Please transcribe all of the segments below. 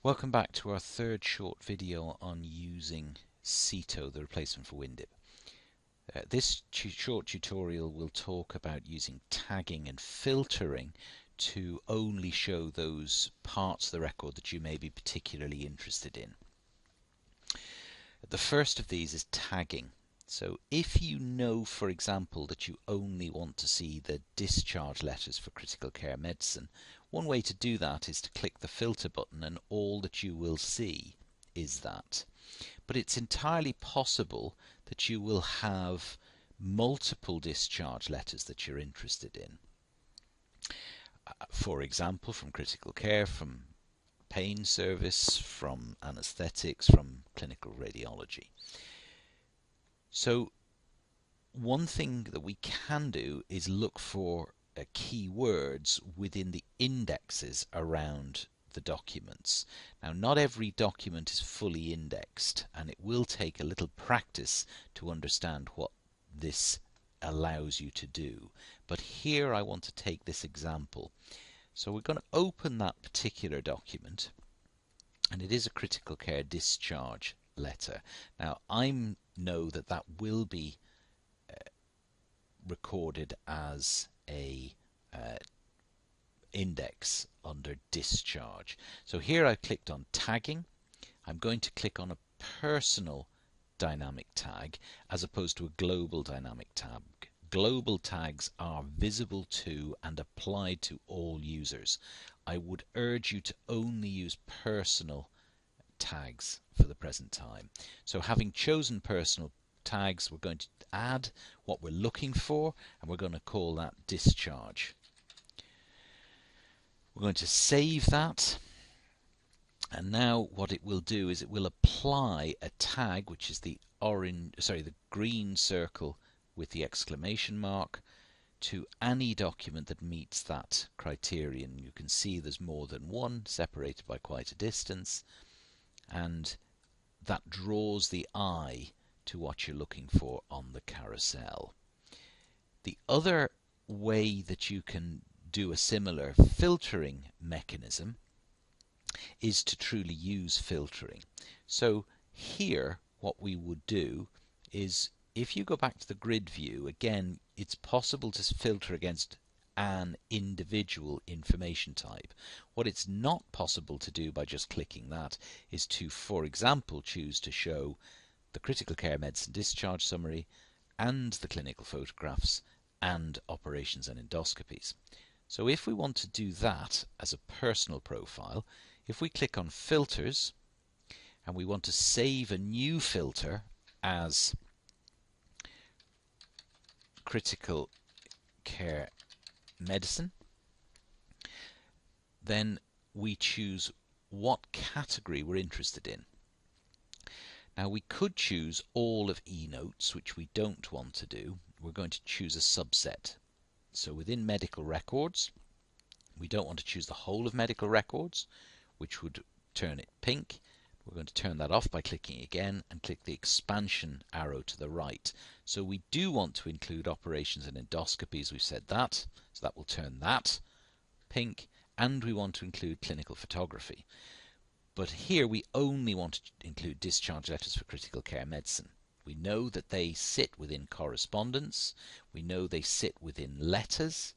Welcome back to our third short video on using Cito, the replacement for WinDip. This short tutorial will talk about using tagging and filtering to only show those parts of the record that you may be particularly interested in. The first of these is tagging. So if you know, for example, that you only want to see the discharge letters for critical care medicine, one way to do that is to click the filter button and all that you will see is that. But it's entirely possible that you will have multiple discharge letters that you're interested in. For example, from critical care, from pain service, from anaesthetics, from clinical radiology. So one thing that we can do is look for keywords within the indexes around the documents. Now, not every document is fully indexed, and it will take a little practice to understand what this allows you to do. But here I want to take this example. So we're going to open that particular document, and it is a critical care discharge letter. Now, I know that that will be recorded as a index under discharge. So here I clicked on tagging. I'm going to click on a personal dynamic tag as opposed to a global dynamic tag. Global tags are visible to and applied to all users. I would urge you to only use personal tags for the present time. So having chosen personal tags, we're going to add what we're looking for, and we're going to call that discharge. We're going to save that, and now what it will do is it will apply a tag, which is the green circle with the exclamation mark, to any document that meets that criterion. You can see there's more than one, separated by quite a distance, and that draws the eye to what you're looking for on the carousel. The other way that you can do a similar filtering mechanism is to truly use filtering. So here what we would do is, if you go back to the grid view, again it's possible to filter against an individual information type. What it's not possible to do by just clicking that is to, for example, choose to show the critical care medicine discharge summary and the clinical photographs and operations and endoscopies. So if we want to do that as a personal profile, if we click on filters and we want to save a new filter as critical care medicine, then we choose what category we're interested in. Now, we could choose all of eNotes, which we don't want to do. We're going to choose a subset. So within medical records, we don't want to choose the whole of medical records, which would turn it pink. We're going to turn that off by clicking again and click the expansion arrow to the right. So we do want to include operations and endoscopies. We've said that, so that will turn that pink, and we want to include clinical photography. But here we only want to include discharge letters for critical care medicine. We know that they sit within correspondence, we know they sit within letters,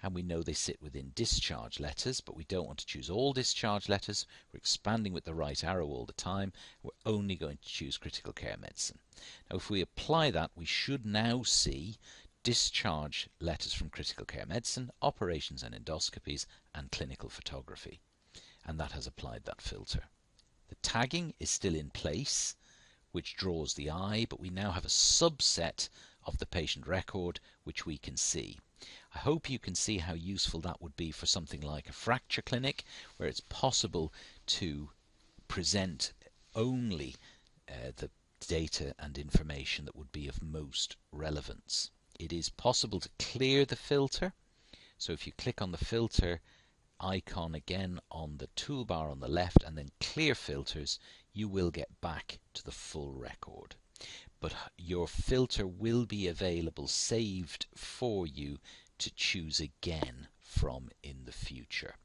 and we know they sit within discharge letters, but we don't want to choose all discharge letters. We're expanding with the right arrow all the time. We're only going to choose critical care medicine. Now, if we apply that, we should now see discharge letters from critical care medicine, operations and endoscopies, and clinical photography. And that has applied that filter. The tagging is still in place, which draws the eye, but we now have a subset of the patient record which we can see. I hope you can see how useful that would be for something like a fracture clinic, where it's possible to present only the data and information that would be of most relevance. It is possible to clear the filter. So if you click on the filter icon again on the toolbar on the left and then clear filters, you will get back to the full record. But your filter will be available saved for you to choose again from in the future.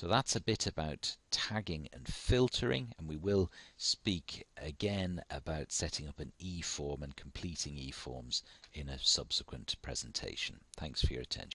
So that's a bit about tagging and filtering, and we will speak again about setting up an e-form and completing e-forms in a subsequent presentation. Thanks for your attention.